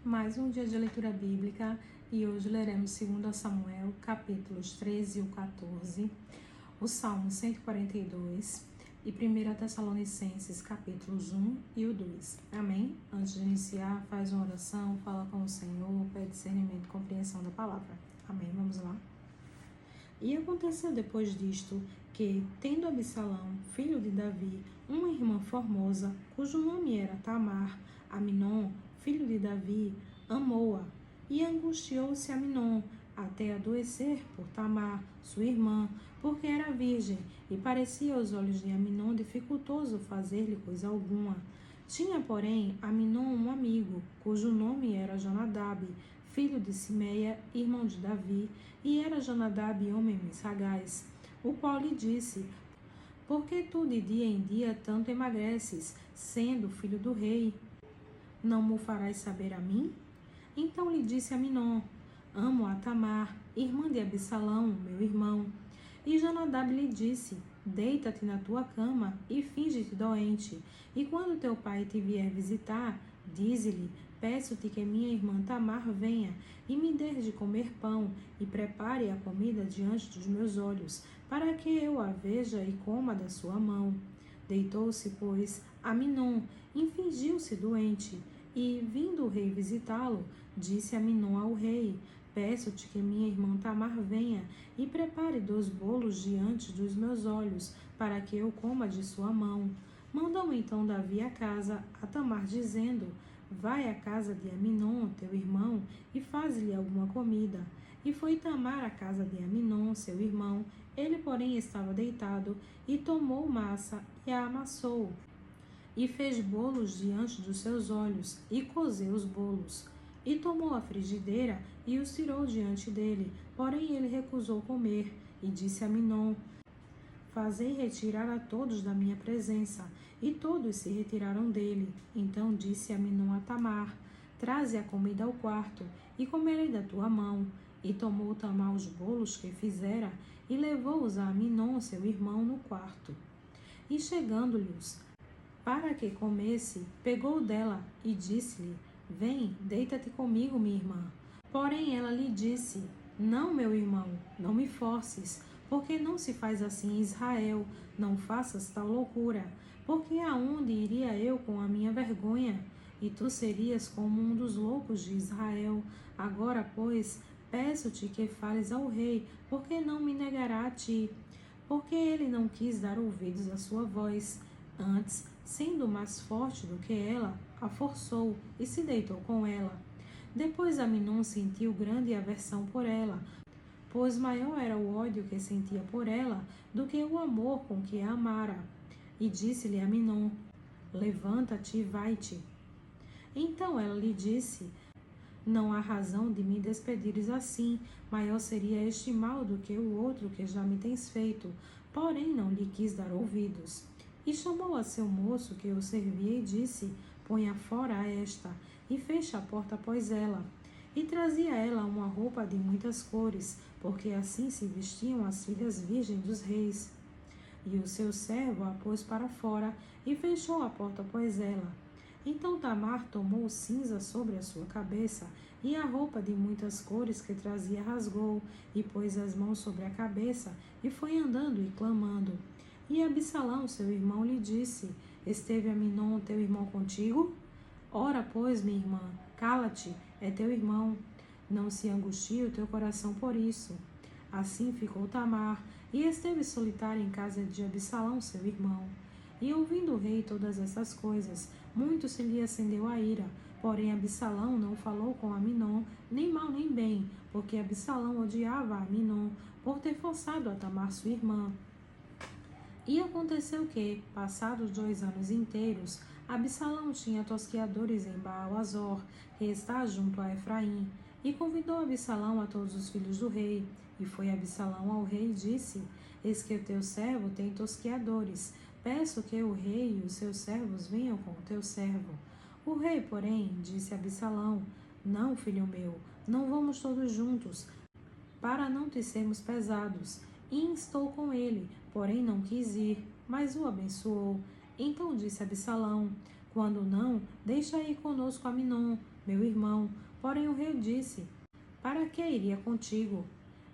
Mais um dia de leitura bíblica e hoje leremos 2 Samuel, capítulos 13 e 14, o Salmo 142 e 1 Tessalonicenses, capítulos 1 e o 2. Amém? Antes de iniciar, faz uma oração, fala com o Senhor, pede discernimento e compreensão da palavra. Amém? Vamos lá? E aconteceu depois disto que, tendo Absalão, filho de Davi, uma irmã formosa, cujo nome era Tamar, Aminon, filho de Davi, amou-a. E angustiou-se Aminon, até adoecer por Tamar, sua irmã, porque era virgem, e parecia aos olhos de Aminon dificultoso fazer-lhe coisa alguma. Tinha, porém, Aminon um amigo, cujo nome era Jonadab, filho de Simeia, irmão de Davi, e era Jonadab homem sagaz, o qual lhe disse: por que tu de dia em dia tanto emagreces, sendo filho do rei? Não mo farás saber a mim? Então lhe disse Aminon: amo a Tamar, irmã de Absalão, meu irmão. E Jonadab lhe disse: deita-te na tua cama e finge-te doente, e quando teu pai te vier visitar, dize-lhe: peço-te que minha irmã Tamar venha e me dê de comer pão e prepare a comida diante dos meus olhos, para que eu a veja e coma da sua mão. Deitou-se, pois, Aminon, e fingiu-se doente, e, vindo o rei visitá-lo, disse Aminon ao rei: peço-te que minha irmã Tamar venha e prepare 2 bolos diante dos meus olhos, para que eu coma de sua mão. Mandou então Davi a casa a Tamar, dizendo: vai à casa de Aminon, teu irmão, e faz-lhe alguma comida. E foi Tamar à casa de Aminon, seu irmão. Ele, porém, estava deitado, e tomou massa e a amassou. E fez bolos diante dos seus olhos, e cozeu os bolos. E tomou a frigideira, e os tirou diante dele. Porém ele recusou comer, e disse a Aminon: fazei retirar a todos da minha presença. E todos se retiraram dele. Então disse Aminon a Tamar: traze a comida ao quarto, e comerei da tua mão. E tomou Tamar os bolos que fizera, e levou-os a Aminon, seu irmão, no quarto. E chegando-lhes para que comesse, pegou dela e disse-lhe: vem, deita-te comigo, minha irmã. Porém ela lhe disse: não, meu irmão, não me forces, porque não se faz assim em Israel, não faças tal loucura, porque aonde iria eu com a minha vergonha? E tu serias como um dos loucos de Israel. Agora, pois, peço-te que fales ao rei, porque não me negará a ti. Porque ele não quis dar ouvidos à sua voz. Antes, sendo mais forte do que ela, a forçou e se deitou com ela. Depois Aminon sentiu grande aversão por ela, pois maior era o ódio que sentia por ela do que o amor com que a amara. E disse-lhe Aminon: levanta-te e vai-te. Então ela lhe disse: não há razão de me despedires assim, maior seria este mal do que o outro que já me tens feito. Porém não lhe quis dar ouvidos. E chamou a seu moço que o servia e disse: ponha fora a esta, e fecha a porta após ela. E trazia ela uma roupa de muitas cores, porque assim se vestiam as filhas virgens dos reis. E o seu servo a pôs para fora, e fechou a porta após ela. Então Tamar tomou cinza sobre a sua cabeça, e a roupa de muitas cores que trazia rasgou, e pôs as mãos sobre a cabeça, e foi andando e clamando. E Absalão, seu irmão, lhe disse: esteve Aminon, teu irmão, contigo? Ora, pois, minha irmã, cala-te, é teu irmão. Não se angustie o teu coração por isso. Assim ficou Tamar, e esteve solitária em casa de Absalão, seu irmão. E ouvindo o rei todas essas coisas, muito se lhe acendeu a ira. Porém Absalão não falou com Aminon, nem mal nem bem, porque Absalão odiava a Aminon por ter forçado a Tamar, sua irmã. E aconteceu que, passados 2 anos inteiros, Absalão tinha tosqueadores em Baal-Azor, que está junto a Efraim, e convidou Absalão a todos os filhos do rei. E foi Absalão ao rei e disse: eis que o teu servo tem tosqueadores, peço que o rei e os seus servos venham com o teu servo. O rei, porém, disse a Absalão: não, filho meu, não vamos todos juntos, para não te sermos pesados. E instou com ele, porém não quis ir, mas o abençoou. Então disse Absalão: quando não, deixa ir conosco Aminon, meu irmão. Porém o rei disse: para que iria contigo?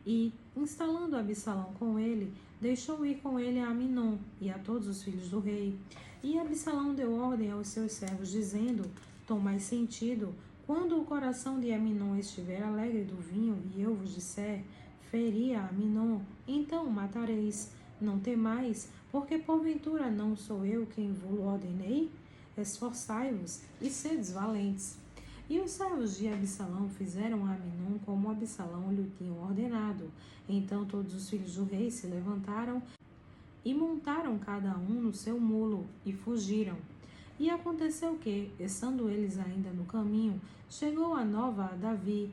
E, instalando Absalão com ele, deixou ir com ele a Aminon e a todos os filhos do rei. E Absalão deu ordem aos seus servos, dizendo: tomai sentido, quando o coração de Aminon estiver alegre do vinho, e eu vos disser: feri a Aminon, então o matareis. Não temais, porque porventura não sou eu quem vos ordenei? Esforçai-vos e sedes valentes. E os servos de Absalão fizeram a Aminon como Absalão lhe tinha ordenado. Então todos os filhos do rei se levantaram e montaram cada um no seu mulo e fugiram. E aconteceu que, estando eles ainda no caminho, chegou a nova a Davi,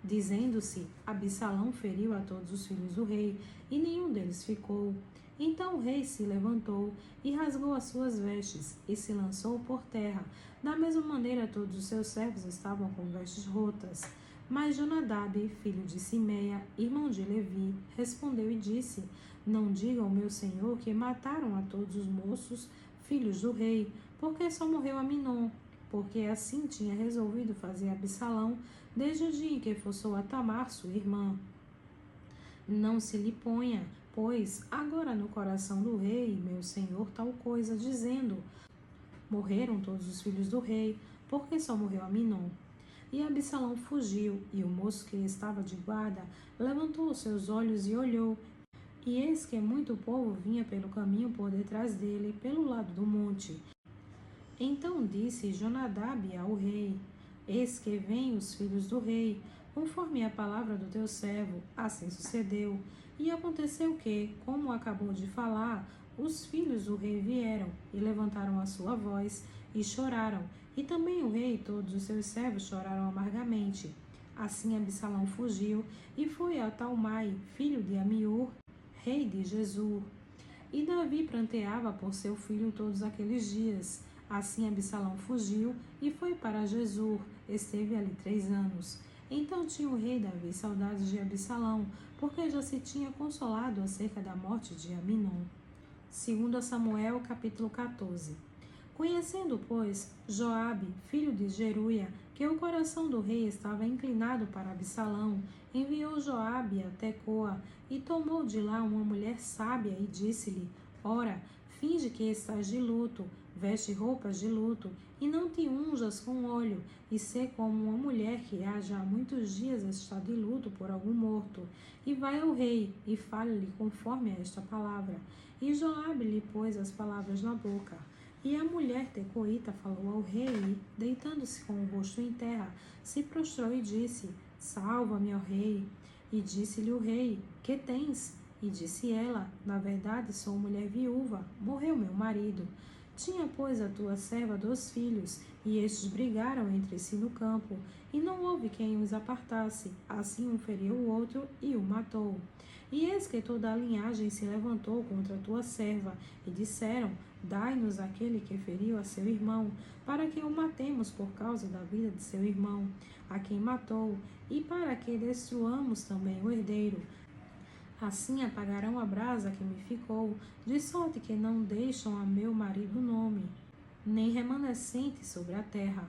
dizendo-se: Absalão feriu a todos os filhos do rei, e nenhum deles ficou. Então o rei se levantou e rasgou as suas vestes, e se lançou por terra. Da mesma maneira todos os seus servos estavam com vestes rotas. Mas Jonadab, filho de Simeia, irmão de Levi, respondeu e disse: não diga ao meu senhor que mataram a todos os moços, filhos do rei, porque só morreu Aminon, porque assim tinha resolvido fazer Absalão desde o dia em que forçou a Tamar, sua irmã. Não se lhe ponha, pois, agora no coração do rei, meu senhor, tal coisa, dizendo: morreram todos os filhos do rei, porque só morreu Aminon. E Absalão fugiu, e o moço que estava de guarda levantou os seus olhos e olhou, e eis que muito povo vinha pelo caminho por detrás dele, pelo lado do monte. Então disse Jonadab ao rei: eis que vêm os filhos do rei, conforme a palavra do teu servo. Assim sucedeu. E aconteceu que, como acabou de falar, os filhos do rei vieram e levantaram a sua voz e choraram. E também o rei e todos os seus servos choraram amargamente. Assim Absalão fugiu e foi a Talmai, filho de Amiur, rei de Gesur. E Davi pranteava por seu filho todos aqueles dias. Assim Absalão fugiu e foi para Gesur, esteve ali 3 anos. Então tinha o rei Davi saudades de Absalão, porque já se tinha consolado acerca da morte de Aminon. 2 Samuel, capítulo 14. Conhecendo, pois, Joabe, filho de Jeruia, que o coração do rei estava inclinado para Absalão, enviou Joabe a Tecoa e tomou de lá uma mulher sábia e disse-lhe: ora, finge que estás de luto, veste roupas de luto, e não te unjas com óleo, e sê como uma mulher que há já muitos dias está de luto por algum morto. E vai ao rei, e fale-lhe conforme a esta palavra. E Joabe lhe pôs as palavras na boca. E a mulher tecoíta falou ao rei, e, deitando-se com o rosto em terra, se prostrou e disse: salva-me, ó rei. E disse-lhe o rei: que tens? E disse ela: na verdade sou mulher viúva, morreu meu marido. Tinha, pois, a tua serva 2 filhos, e estes brigaram entre si no campo, e não houve quem os apartasse. Assim um feriu o outro e o matou. E eis que toda a linhagem se levantou contra a tua serva, e disseram: dai-nos aquele que feriu a seu irmão, para que o matemos por causa da vida de seu irmão, a quem matou, e para que destruamos também o herdeiro. Assim apagarão a brasa que me ficou, de sorte que não deixam a meu marido nome, nem remanescente sobre a terra.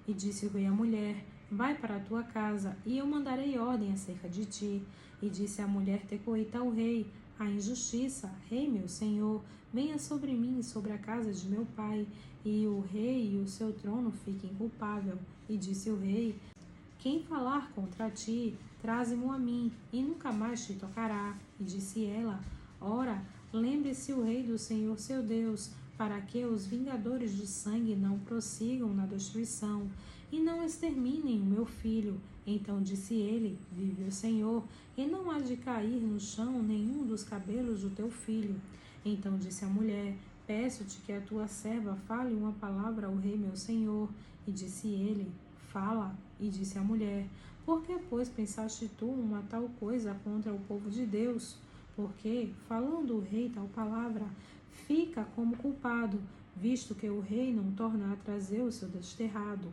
E disse o rei à mulher: vai para a tua casa, e eu mandarei ordem acerca de ti. E disse a mulher tecoíta ao rei: a injustiça, rei meu senhor, venha sobre mim e sobre a casa de meu pai, e o rei e o seu trono fiquem culpável. E disse o rei: quem falar contra ti, traze-mo a mim, e nunca mais te tocará. E disse ela: ora, lembre-se o rei do Senhor seu Deus, para que os vingadores de sangue não prossigam na destruição, e não exterminem o meu filho. Então disse ele: vive o Senhor, e não há de cair no chão nenhum dos cabelos do teu filho. Então disse a mulher: peço-te que a tua serva fale uma palavra ao rei meu senhor. E disse ele: fala. E disse a mulher: por que, pois, pensaste tu uma tal coisa contra o povo de Deus? Porque, falando o rei tal palavra, fica como culpado, visto que o rei não torna a trazer o seu desterrado.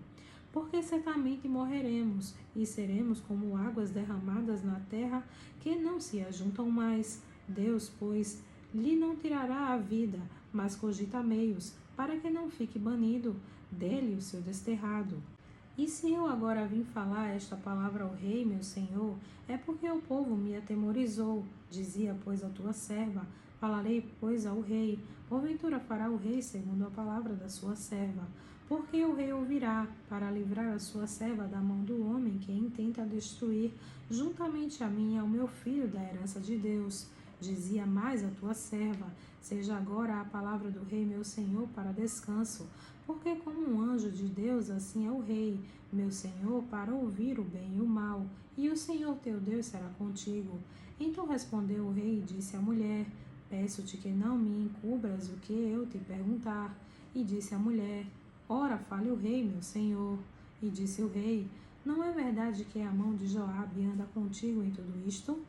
Porque certamente morreremos, e seremos como águas derramadas na terra, que não se ajuntam mais. Deus, pois, lhe não tirará a vida, mas cogita meios, para que não fique banido dele o seu desterrado. E se eu agora vim falar esta palavra ao rei, meu senhor, é porque o povo me atemorizou. Dizia, pois, a tua serva: falarei, pois, ao rei. Porventura fará o rei segundo a palavra da sua serva. Porque o rei ouvirá, para livrar a sua serva da mão do homem que intenta destruir, juntamente a mim e ao meu filho, da herança de Deus. Dizia mais a tua serva: seja agora a palavra do rei, meu senhor, para descanso. Porque como um anjo de Deus, assim é o rei, meu senhor, para ouvir o bem e o mal, e o Senhor teu Deus será contigo. Então respondeu o rei e disse à mulher: peço-te que não me encubras o que eu te perguntar. E disse a mulher: ora, fale o rei, meu senhor. E disse o rei: não é verdade que a mão de Joabe anda contigo em tudo isto?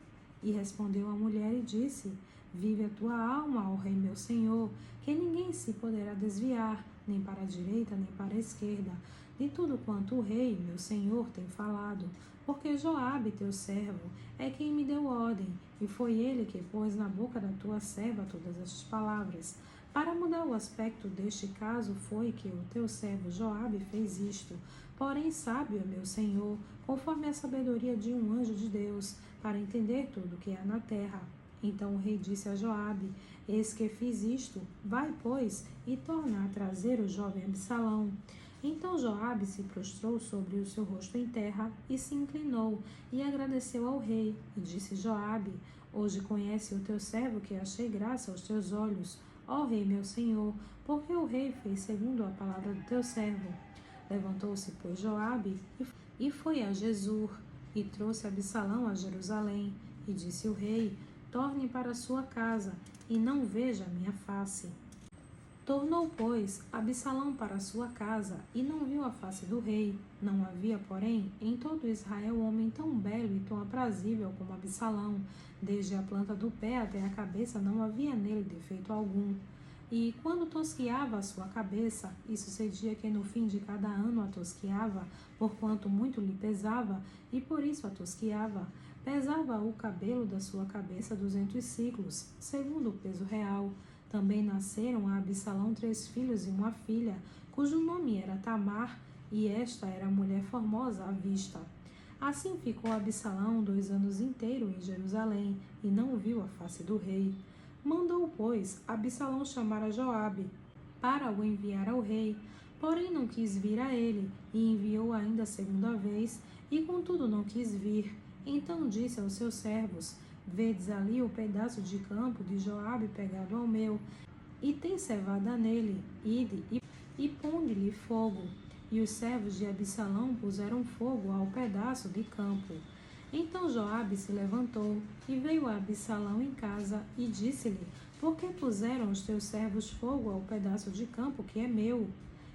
E respondeu a mulher e disse: vive a tua alma, ó rei meu senhor, que ninguém se poderá desviar, nem para a direita, nem para a esquerda, de tudo quanto o rei, meu senhor, tem falado. Porque Joabe, teu servo, é quem me deu ordem, e foi ele que pôs na boca da tua serva todas estas palavras. Para mudar o aspecto deste caso foi que o teu servo Joabe fez isto. Porém, sábio é meu senhor, conforme a sabedoria de um anjo de Deus, para entender tudo o que há na terra. Então o rei disse a Joabe: eis que fiz isto, vai, pois, e torna a trazer o jovem Absalão. Então Joabe se prostrou sobre o seu rosto em terra e se inclinou e agradeceu ao rei. E disse Joabe: hoje conhece o teu servo que achei graça aos teus olhos, ó rei meu senhor, porque o rei fez segundo a palavra do teu servo. Levantou-se, pois, Joabe e foi a Jesur, e trouxe Absalão a Jerusalém. E disse o rei: torne para sua casa, e não veja a minha face. Tornou, pois, Absalão para sua casa, e não viu a face do rei. Não havia, porém, em todo Israel homem tão belo e tão aprazível como Absalão. Desde a planta do pé até a cabeça não havia nele defeito algum. E, quando tosquiava a sua cabeça, e sucedia que no fim de cada ano a tosquiava, porquanto muito lhe pesava, e por isso a tosquiava, pesava o cabelo da sua cabeça 200 siclos, segundo o peso real. Também nasceram a Absalão 3 filhos e uma filha, cujo nome era Tamar, e esta era mulher formosa à vista. Assim ficou Absalão 2 anos inteiros em Jerusalém, e não viu a face do rei. Mandou, pois, Absalão chamar a Joabe, para o enviar ao rei. Porém não quis vir a ele, e enviou ainda a segunda vez, e contudo não quis vir. Então disse aos seus servos: vedes ali o pedaço de campo de Joabe pegado ao meu, e tem cevada nele, ide e ponde-lhe fogo. E os servos de Absalão puseram fogo ao pedaço de campo. Então Joabe se levantou e veio a Absalão em casa e disse-lhe: por que puseram os teus servos fogo ao pedaço de campo que é meu?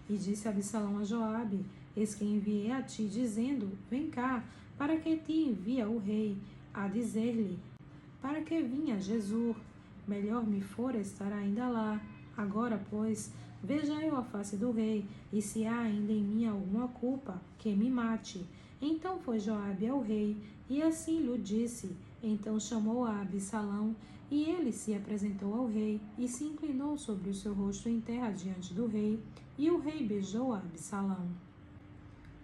E disse Absalão a Joabe: eis que enviei a ti, dizendo: vem cá, para que te envie o rei, a dizer-lhe: para que vinha Jesur, melhor me fora estar ainda lá. Agora, pois, veja eu a face do rei, e se há ainda em mim alguma culpa, que me mate. Então foi Joabe ao rei, e assim lhe disse. Então chamou a Absalão, e ele se apresentou ao rei, e se inclinou sobre o seu rosto em terra diante do rei, e o rei beijou a Absalão.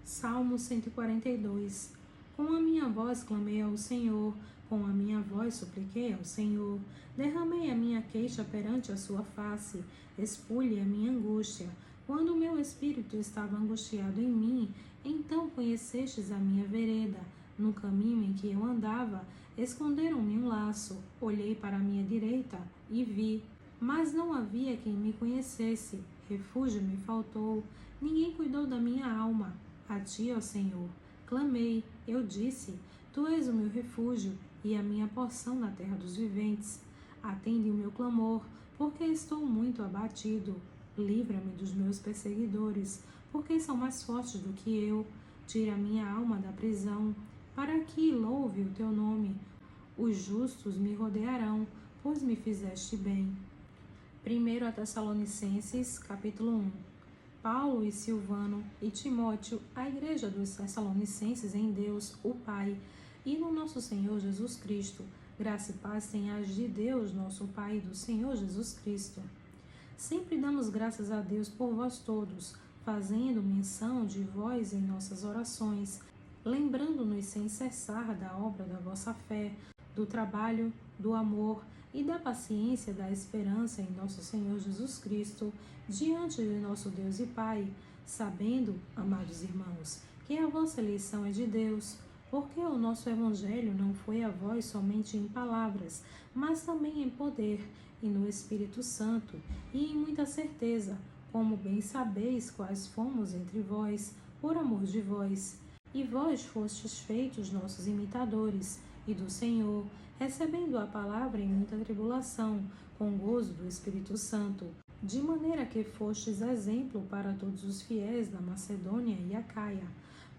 Salmo 142. Com a minha voz clamei ao Senhor, com a minha voz supliquei ao Senhor. Derramei a minha queixa perante a sua face, expulhe a minha angústia. Quando o meu espírito estava angustiado em mim, então conhecestes a minha vereda. No caminho em que eu andava, esconderam-me um laço. Olhei para a minha direita e vi, mas não havia quem me conhecesse. Refúgio me faltou, ninguém cuidou da minha alma. A ti, ó Senhor, clamei, eu disse: tu és o meu refúgio e a minha porção na terra dos viventes. Atende o meu clamor, porque estou muito abatido. Livra-me dos meus perseguidores, porque são mais fortes do que eu. Tira minha alma da prisão, para que louve o teu nome. Os justos me rodearão, pois me fizeste bem. 1 Tessalonicenses, capítulo 1. Paulo e Silvano e Timóteo, a igreja dos Tessalonicenses em Deus, o Pai, e no nosso Senhor Jesus Cristo. Graça e paz tenhas de Deus, nosso Pai, e do Senhor Jesus Cristo. Sempre damos graças a Deus por vós todos, fazendo menção de vós em nossas orações, lembrando-nos sem cessar da obra da vossa fé, do trabalho, do amor e da paciência da esperança em nosso Senhor Jesus Cristo, diante de nosso Deus e Pai, sabendo, amados irmãos, que a vossa eleição é de Deus, porque o nosso Evangelho não foi a vós somente em palavras, mas também em poder e no Espírito Santo, e em muita certeza, como bem sabeis quais fomos entre vós, por amor de vós. E vós fostes feitos nossos imitadores, e do Senhor, recebendo a palavra em muita tribulação, com gozo do Espírito Santo, de maneira que fostes exemplo para todos os fiéis da Macedônia e Acaia.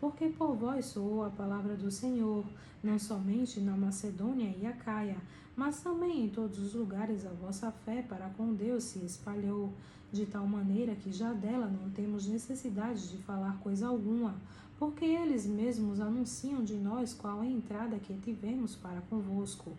Porque por vós soou a palavra do Senhor, não somente na Macedônia e Acaia, mas também em todos os lugares a vossa fé para com Deus se espalhou, de tal maneira que já dela não temos necessidade de falar coisa alguma, porque eles mesmos anunciam de nós qual é a entrada que tivemos para convosco,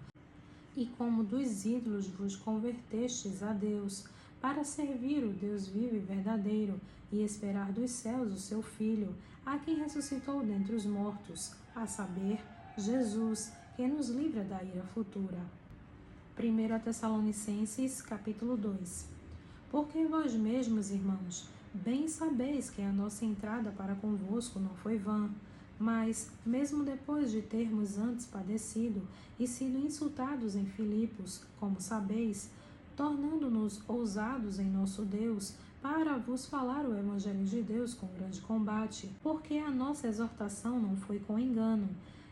e como dos ídolos vos convertestes a Deus, para servir o Deus vivo e verdadeiro, e esperar dos céus o seu Filho, a quem ressuscitou dentre os mortos, a saber, Jesus, que nos livra da ira futura. 1 Tessalonicenses, capítulo 2. Porque vós mesmos, irmãos, bem sabeis que a nossa entrada para convosco não foi vã, mas, mesmo depois de termos antes padecido e sido insultados em Filipos, como sabeis, tornando-nos ousados em nosso Deus, para vos falar o Evangelho de Deus com grande combate, porque a nossa exortação não foi com engano,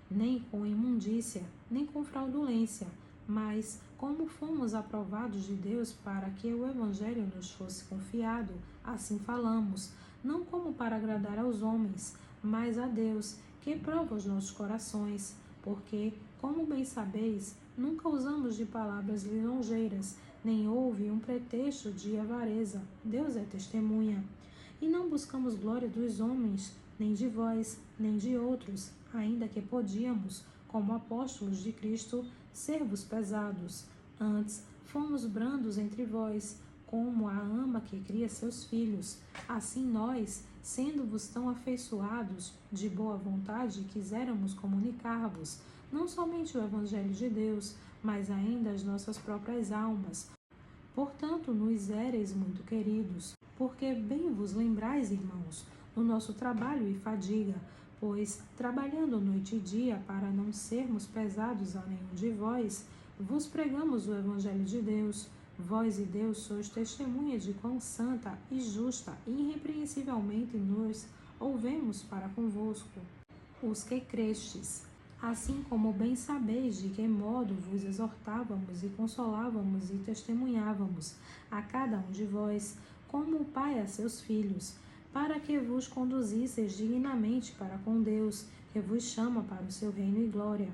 nem com imundícia, nem com fraudulência, mas como fomos aprovados de Deus para que o Evangelho nos fosse confiado, assim falamos, não como para agradar aos homens, mas a Deus, que prova os nossos corações, porque, como bem sabeis, nunca usamos de palavras lisonjeiras, nem houve um pretexto de avareza, Deus é testemunha. E não buscamos glória dos homens, nem de vós, nem de outros, ainda que podíamos, como apóstolos de Cristo, ser-vos pesados. Antes, fomos brandos entre vós, como a ama que cria seus filhos. Assim nós, sendo-vos tão afeiçoados, de boa vontade, quiséramos comunicar-vos, não somente o Evangelho de Deus, mas ainda as nossas próprias almas. Portanto, nos éreis muito queridos, porque bem vos lembrais, irmãos, no nosso trabalho e fadiga, pois, trabalhando noite e dia para não sermos pesados a nenhum de vós, vos pregamos o Evangelho de Deus. Vós e Deus sois testemunha de quão santa e justa e irrepreensivelmente nos ouvemos para convosco, os que crestes. Assim como bem sabeis de que modo vos exortávamos e consolávamos e testemunhávamos a cada um de vós, como o Pai a seus filhos, para que vos conduzisseis dignamente para com Deus, que vos chama para o seu reino e glória.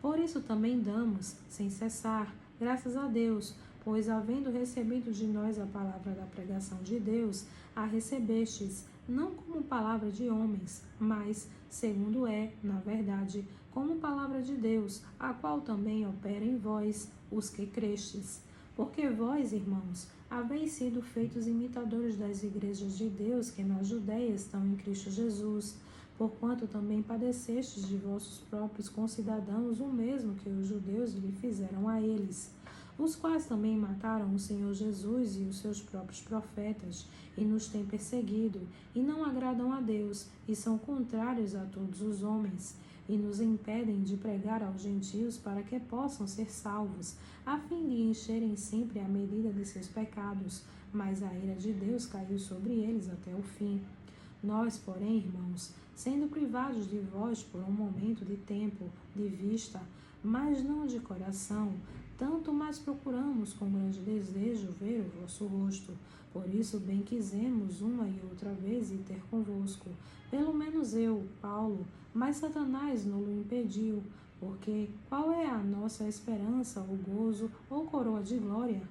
Por isso também damos, sem cessar, graças a Deus, pois, havendo recebido de nós a palavra da pregação de Deus, a recebestes, não como palavra de homens, mas, segundo é, na verdade, como palavra de Deus, a qual também opera em vós, os que crestes. Porque vós, irmãos, haveis sido feitos imitadores das igrejas de Deus que na Judéia estão em Cristo Jesus, porquanto também padecestes de vossos próprios concidadãos o mesmo que os judeus lhe fizeram a eles, os quais também mataram o Senhor Jesus e os seus próprios profetas, e nos têm perseguido, e não agradam a Deus, e são contrários a todos os homens, e nos impedem de pregar aos gentios para que possam ser salvos, a fim de encherem sempre a medida de seus pecados, mas a ira de Deus caiu sobre eles até o fim. Nós, porém, irmãos, sendo privados de vós por um momento de tempo, de vista, mas não de coração, tanto mais procuramos com grande desejo ver o vosso rosto. Por isso bem quisemos uma e outra vez ir ter convosco, pelo menos eu, Paulo, mas Satanás nos impediu, porque qual é a nossa esperança, o gozo ou coroa de glória?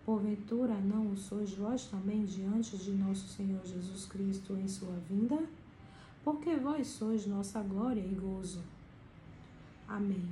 Porventura não o sois vós também diante de nosso Senhor Jesus Cristo em sua vinda? Porque vós sois nossa glória e gozo. Amém.